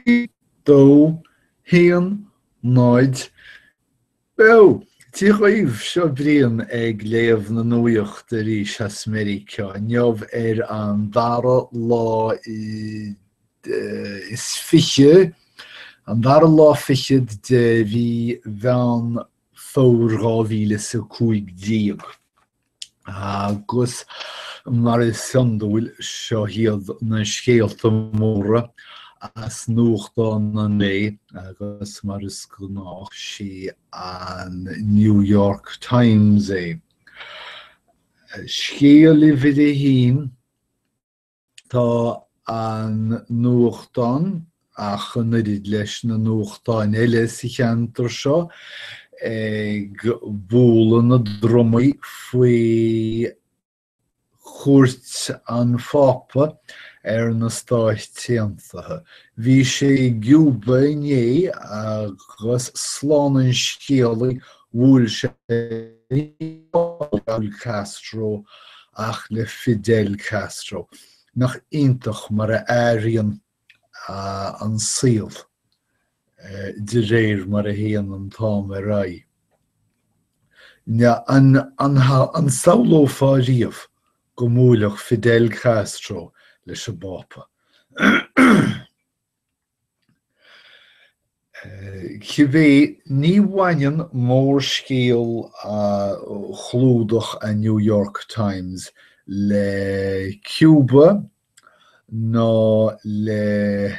Trí, dó, híon, náid, bew. Tí roimh seo bríon ag léamh na nuacht a rís as Meiriceá. Neamh an dara lá is fiche, an dara lá fiche de bhí bhean fór 2015. Agus mar is sandúil seo hiad na scéalta móra as nuachta an lé agus mar is gnách sí an New York Times é. Scéal I bhid é hín tá an nuachtáin a chunarid leis na nuachtáin eile sa cheantar seo ag bhualadh na dromaí faoi chuairt an fápa na Stáit Aontaithe. Bhí sé giúba inné agus slán an scéalaí bhuail sé Raúl Castro ach le Fidel Castro nach iontach mar a éiríonn an síol de réir mar a héan an tám a ra. An saoló fá riamh go múlach Fidel Castro leis a bápa. Cibé ní bhaineann mór scéal chlúdach a New York Times le Cuba nó le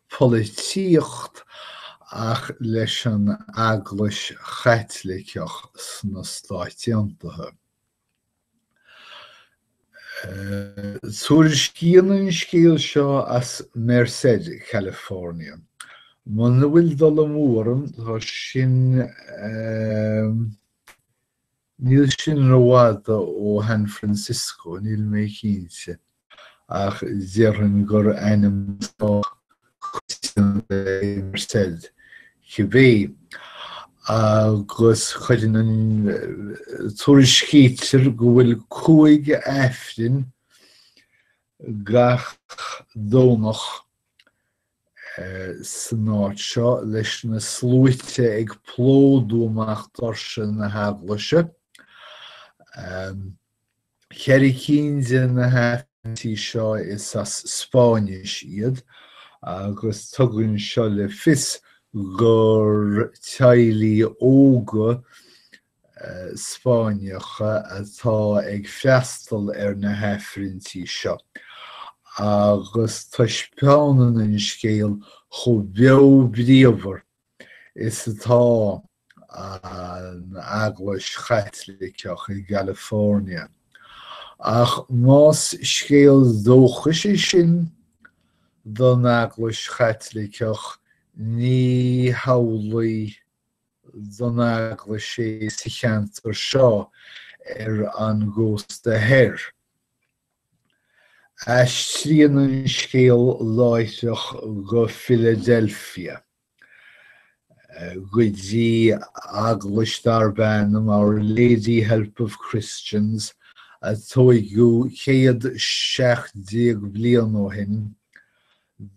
polítíocht ach leis an eaglais chaitliceach sna Stáit Aontaithe. Suair cían an scéal seo as Meiriceá, California. Man bhfuil dul amórm tá sin níl sin Nuacht ó San Francisco, níl mé cínte ach dearann gur ainm Meiriceá. Cibé agus chuireann an tuairiscítear go bhfuil 5 aifrin gach dónach san áit seo leis na slúite ag plódú amach dorsa na haglaise. Cheir 15 na haifrintí seo is as Spáinis iad agus tugann seo le fios gur teaghlaigh óga Spáineacha atá ag freastal na haifrintí seo. Agus tá speanann an scéal cho beo bríomhar is atá an eaglais chaitliceach I California. Ach más scéal dóchais é sin don eaglais chaitliceach ní hamhlaigh don eaglais sé sa cheantar seo an gcósta Thoir. Trían an scéal láiteach go Philadelphia. Go dtí eaglais darbannam Our Lady Help of Christians a tógadh 160 bliain ó shin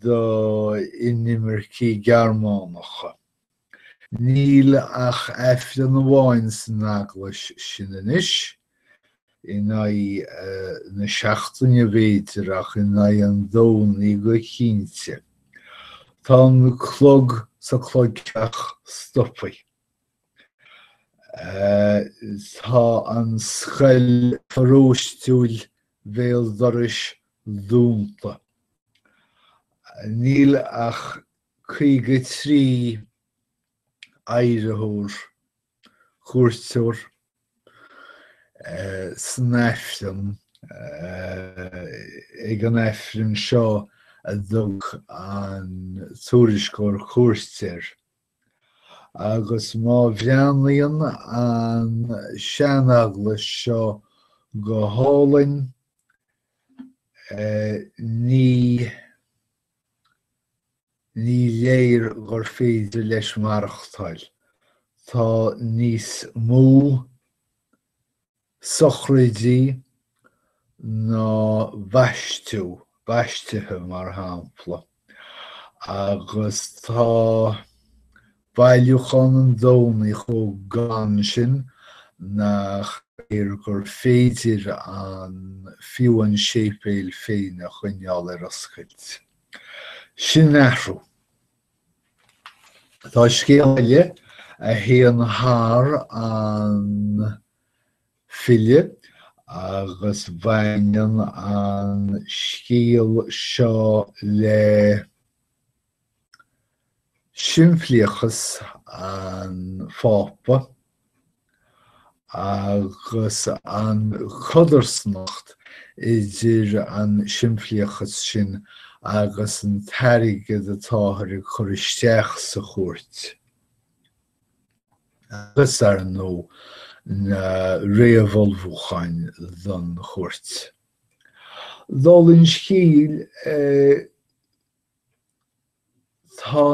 do Inimircí Gearmánacha. Níl ach aifreann amháin san eaglais sin anois, na 16 bhéidir ach an dónaí go cínte. Tá an clog sa chlogceach stoppaí. Tá an scoil pharóistúil bhéal dorais dúnta. Níl ach 53 éireathúir chuairteoir san aifreann ag an aifreann seo a dtug an tuairiscíoir chuairteoir. Agus má bhreathnaíonn an seaneaglais seo go hálainn ní léir gur féidir leis marachtáil. Tá níos mó sochraidí ná bhaistithe mar shampla. agus tá bailúchan an dónaí chó gan sin nach gur féidir an fiúan sépéil féin a chuineáil ar oscailt. Sin ahrú. Tá scéalaithe a héan thar an fille agus bhaineann an scéal seo le sinnfliachas an fápa agus an chudarsnacht idir an sinnfliachas sin agus an tairgid atá chur isteach sa chuairt. Agus ar nó na réamhbholbhúcháin don chuairt. Dólinn scéal tá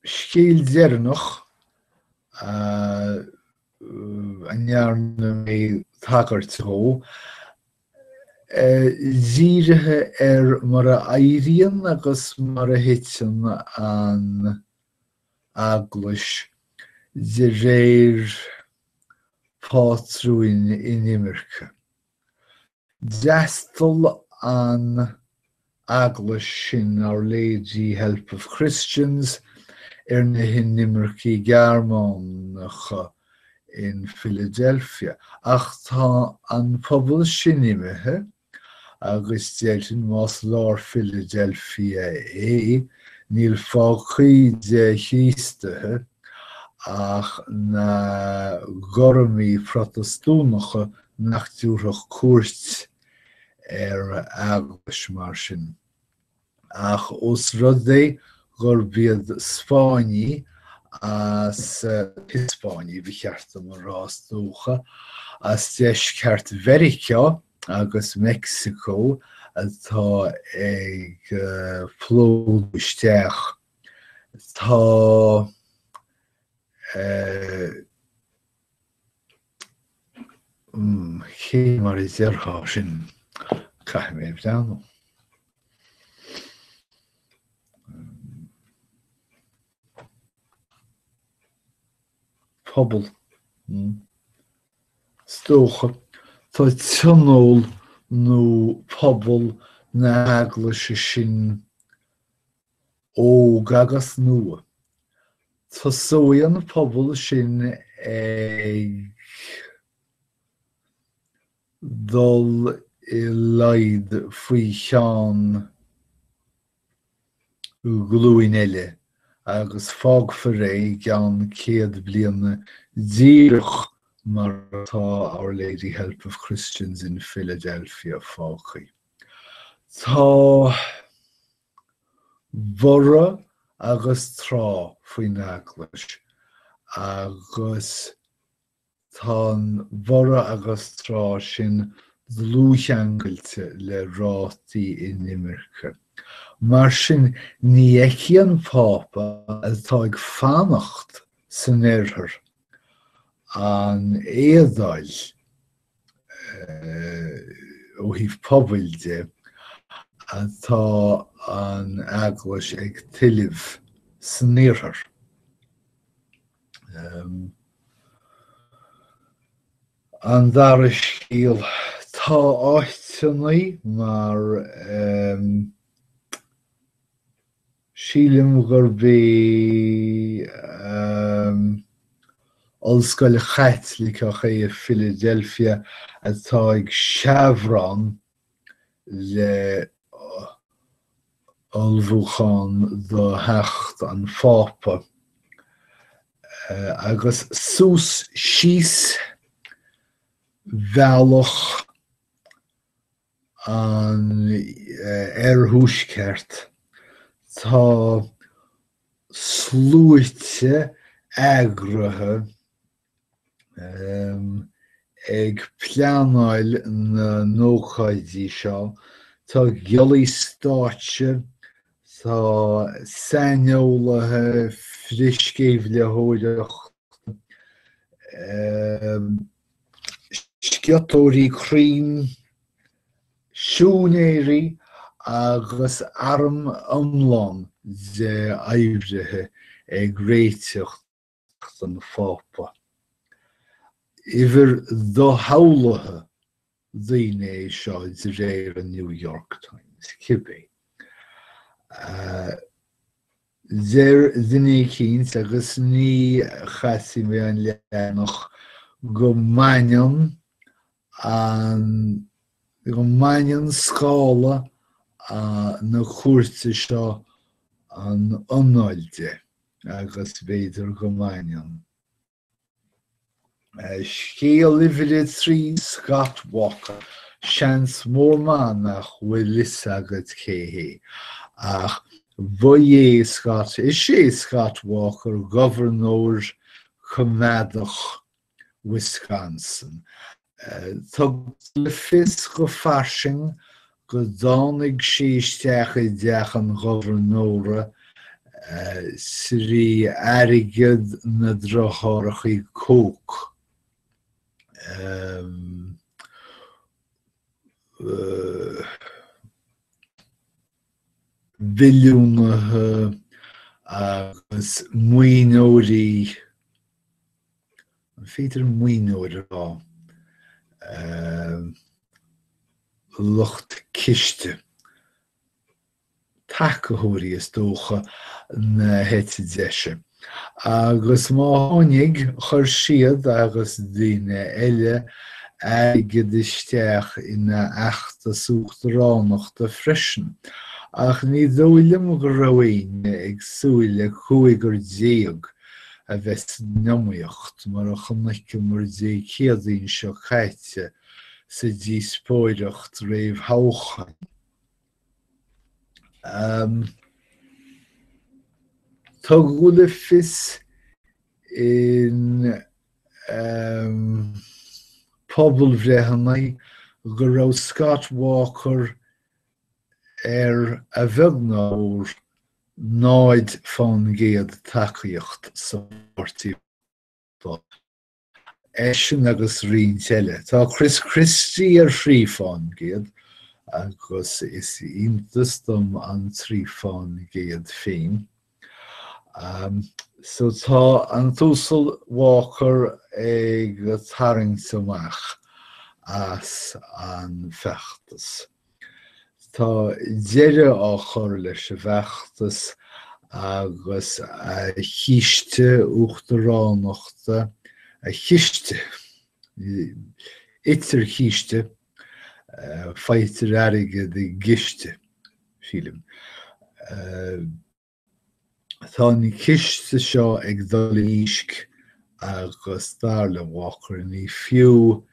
scéal dearnach anhearna mé tagart dírithe mar a éiríonn agus mar a hitan an aglas de réir pátrúin in Imirce. Deastal an aglas sin Our Lady Help of Christians na hin Imirce Gearmánacha in Philadelphia. Ach tá an pobl sin imithe agus déirtin más lár Philadelphia níl fáchaí de chístathe ach na gormaí protestúnacha nach dúrach cuairt aglas mar sin. Ach os rud é gur bíad Spáinní as Hispáinní bhí cheartta mar rástócha as deis ceart Meiriceá agus Mexico atá ag plód isteach. Tá cé mar is dearchá sin caiith mé bhdeanú. Pobl stócha tá tionól nó pobl na aglaise sin óg agus nua. Tá sóíonn pobl sin ag dul i laid faoi cheann glúin eile agus fágfar gan 100 bliana díreach mar tá Our Lady Help of Christians in Philadelphia fáchaí. Tá mhora agus trá faoin aglas agus tá mhora agus trá sin dlúthangailte le rátaí in Imirce. Mar sin ní éician pápa atá ag fanacht san aerthar an éadáil ó híh pobailde atá an aglas ag tuilimh san aerthar. An dara scéal tá áiteannaí mar sílim gur bhí ollscoil Chaitliceach Philadelphia atá ag seabhrán le olbhúcháin do hecht an fápa agus sús síos bhealach an airthúsceart tá slúite eagrathe ag pleanáil na nóchaidí seo, tá gealaí stáitse, tá sainneolathe friscéimh le hóireacht, sciatóirí crín, siúnéirí agus arm iomlán de aibrithe ag réiteocht an fápa. Iver do haulathe dhaoine seo de réir an New York Times cibé. Deir duine cíns agus ní chasaí mé an leanach go mainion scála na chuairte seo an ionáilte agus b'fhéidir go mainion. Scéal uimhire trí Scott Walker seans mór maith nach bhfuil lis agat chéthe ach bhfuil Scott is sé Scott Walker governor Comadach Wisconsin. Tá le fis go farsing go dánig síisteach I deach an governóra srí airgid na drochórachaí cóc. Bhiliúnathe agus muoinóirí an féidir muoinóir rá lucht kiste. Takeóirí is dócha na héite deise. Agus má tháinig chuir siad agus duine eile airgid isteach ina achtas uachtaránachta freisin. Ach ní dóilem go raibh ag súile chuaigh déag a bheith neamaíocht mar a chumaice mar dé céadaín seo chaite sa dtí spóireacht réamh háchain. Tá go le fios in pobl bhreithiúnaí go raibh Scott Walker a bheagnáir náid fan géad tacaíocht sa pártaí sin agus riant eile. Tá Chris Christie trí fan géad agus is iontas dom an trí fan géad féin. So tá an túsal Walker ag tarraingtamach as an feachtas. Tá deireadh á chur leis a bheachtas agus a chiiste uachtaránachta a chiiste itir chiiste feitir airgid I giste film. Tá ní chiiste seo ag dul ísc agus darla Walker ní fiú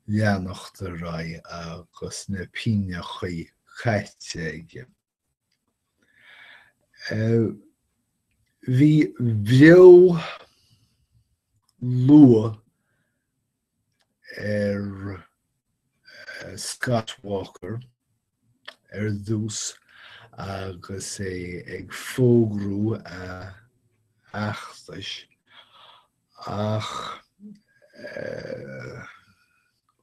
leanachta rá agus na píneachaí chaite aige. Bhí bheo lua Scott Walker dús agus ag fógrú achtais ach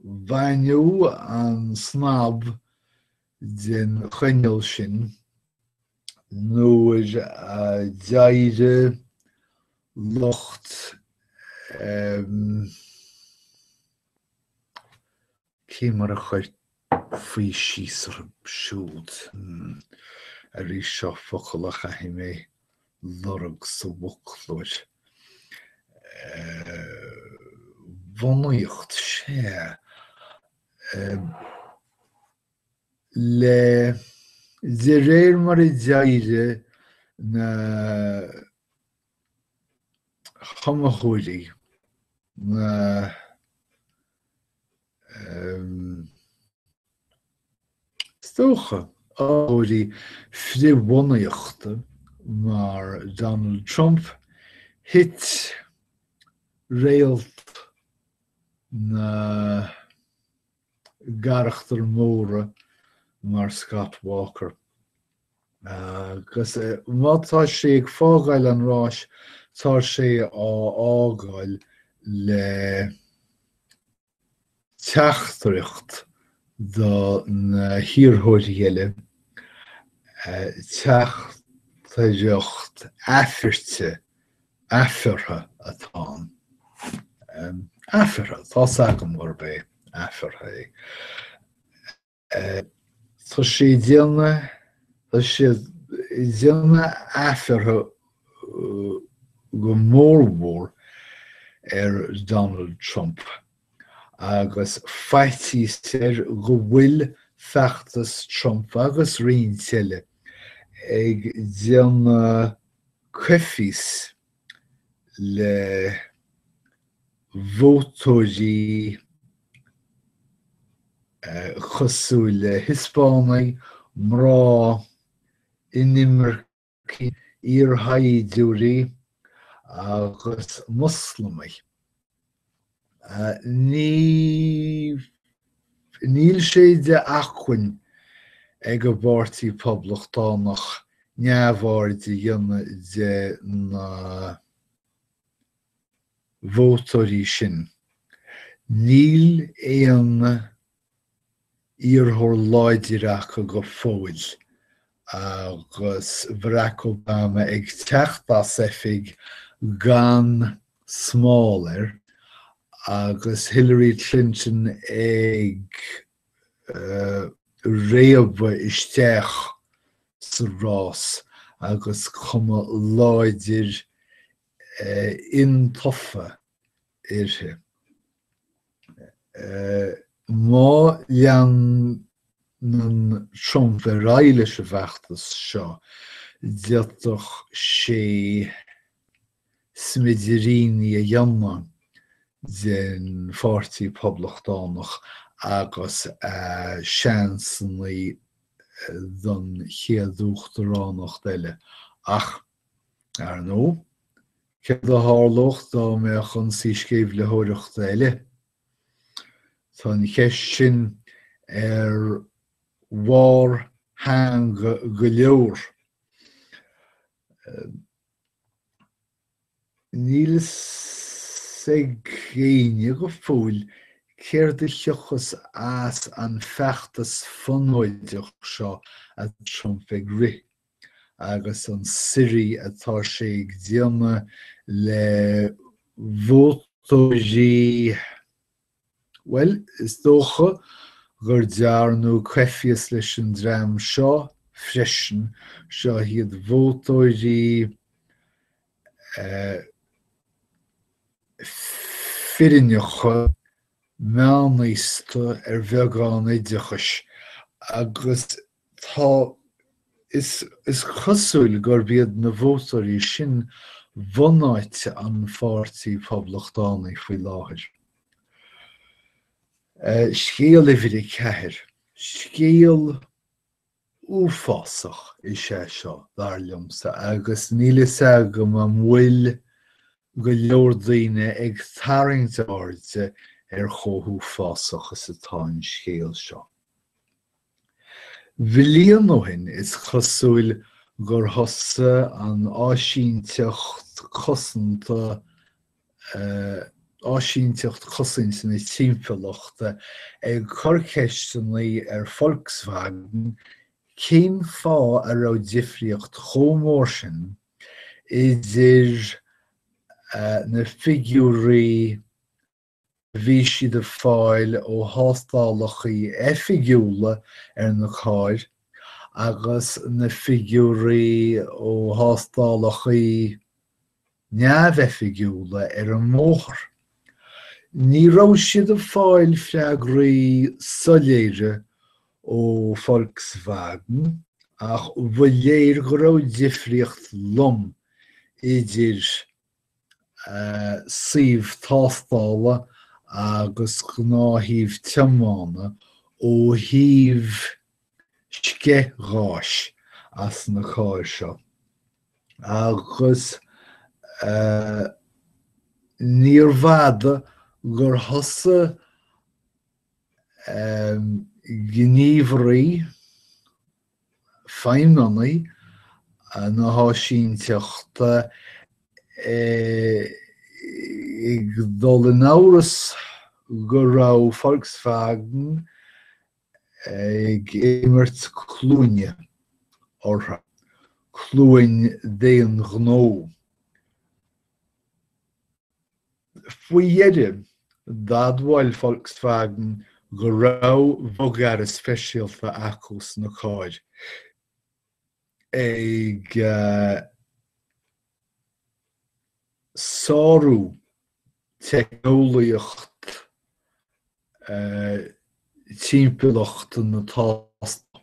bhainiú an snab den chuineal sin nuair deire locht cé mar a chuir faoi síos ar siúd a rís seo focailach a mé lorg sa bhuclúir. Bhunaíocht sé le de réir mar I deire na chamachúirí na stocha áirí fribhunaíochta mar Donald Trump hit réalt na garachtar móra mar Scott Walker. Agus mátá sé ag fágáil an ráis tá sé á ágáil le teachtaríocht do na híorthóirí eile teacht Táideocht afirte, afirtha atá. Afirtha, tá sagam gur bé afirtha. Tá sé déanna afirtha go mórmór Donald Trump. Agus feití sér go bhfuil feachtas Trump agus rion teile ag déanna cuifís le vótóidí chosúil Hispánaigh, mrá, inimircí, iarthaidúirí agus Muslamaigh. Níl sé de achain ag a bpáirtí poblachtánacht neamhbhar de dhéanna de na vótóirí sin. Níl éon iarthóir láidireacha go fóill agus Barack Obama ag teachtas oifig gan smáir agus Hillary Clinton ag réamh isteach sa rás agus chuma láidir intoffa irthe. Má leanann Trump a réile sa bheachtas seo, deirteach sé smidiríní a dhéanamh den pháirtí poblachtánacht agus seansannaí don chéadúchtaránach eile. Ach, ar nó, céad a tharlacht dá mé chun síoscéimh le tóireachta eile. Tá an cheist sin ar mhár hang go leor. Níl ag géine go fúil céir de leochas as an feachtas fonóideach seo a Trump ag rith agus an sirí atá sé ag déanna le vótóidí. Well, is dócha gur dearnú cuifias leis an dream seo freisin seo hiad vótóidí firineacha meánaíosta ar bheagán éideachais agus tá is chosúil gur bíad na vótóirí sin bhunáit an pháirtí poblachtánaigh faoi láthair. Scéal ifigh ceathair, scéal úfásach is sé seo dar liomsa agus níl is agam an bhfuil go leor daoine ag tarraingt airde ar chomhúfásach is atá an scéal seo. Bhilíon óhin is chosúil gur thosa an áisínteacht cosanta áisínteacht cosint na timpeallachta ag chorcheisteannaí ar Volkswagen cén fá a raibh difríocht chomór sin idir na figiúirí bhí siad a fáil ó thástálachaí effigiúla ar na cáir agus na figiúirí ó thástálachaí neamh-effigiúla ar an mbóthar. Ní raibh siad a fáil freagraí soiléire ó Volkswagen ach bhfuil léir go raibh difríocht lom idir suíomh tástála agus gnáthíomh tiomána ó thaobh sceithghais as na cáir seo. Agus níor bhada gur thosa gníomhairí feidhmionaí na háisínteachta ag dul in amhras go raibh Volkswagen ag éimirt clúine ortha clúin déan gnó. Fuiere dadhhail Volkswagen go rah bhogar is speisialta acus na cáid. Ag sáú technoliacht timpeallacht na tásta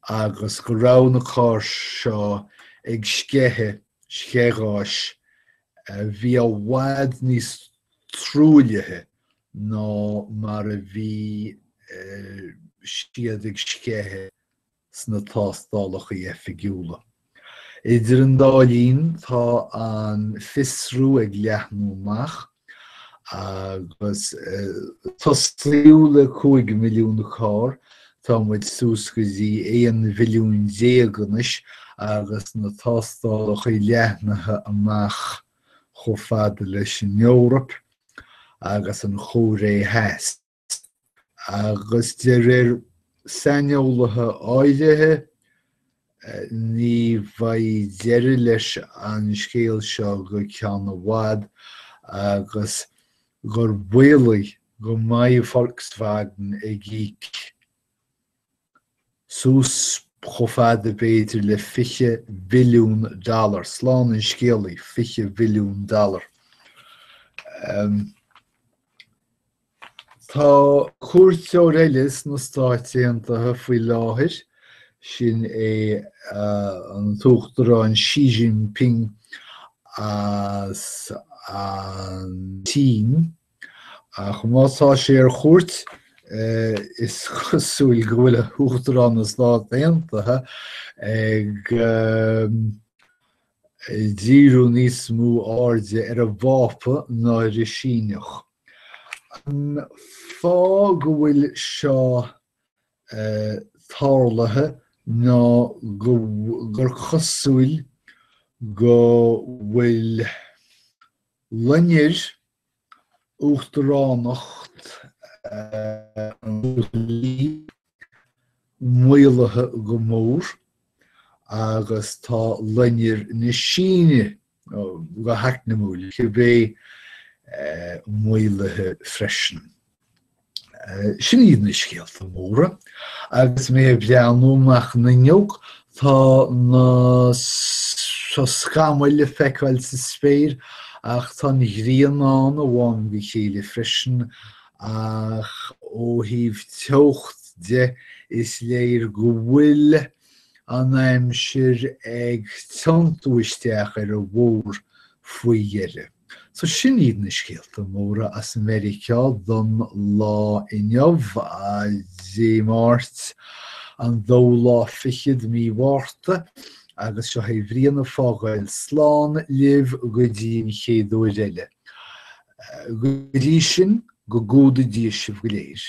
agus go rah na cáir seo ag scéráis bhí a bhfad níos trúilethe ná mar a bhí siad ag scéthe sna tástálacha figiúla. Idir an dálín tá an fisrú ag leathnúach agus tásliúla 5 milliún cáir tá muid sús go dtí 1 bhilliún déaganis agus na tástálacha leathnathe amach cho fada leis in Eorop agus an chóré heas. Agus de saneolathe áirithe ní bhaid deireadh leis an scéal seo go ceann bhfad agus gur bhuailfidh go mbeidh Volkswagen ag ghic sús cho fada b'fhéidir le $50 billiún, slán an scéalaí $50 billiún. Tá cuairt eilis na stáitínta faoi láthir sin é an tuachtarán Xi Jinping as an tím ach mátá sé ar chuairt is cosúil go bhfuil a tuachtarán na stáitínta ag díriú níos mó airde ar a bhápa ná ar a síneach. An fá go bhfuil seo tharlathe ná gur chosúil go bhfuil linnear uachtaránacht an lí muoilethe go mór agus tá linnear na síne go heacnamúil go bheith muoilethe freisin. Sin iad na scéalta móra agus mé bheanúach na ngeog tá na scamáile feiceáil sa spéir ach tá na ghrianán a bháin go chéile freisin ach ó híomh teocht de is léir go bhfuil an aimsir ag tiontúisteach ar a bhór faoi dheire. So sin iad na scéalta móra as Meiriceá don lá inniamh a dé Máirt an 20 mímhárta agus seo é bhríonna fágáil sláán libh go dtí chéadú eile. Go dtí sin go gúda díos go léir.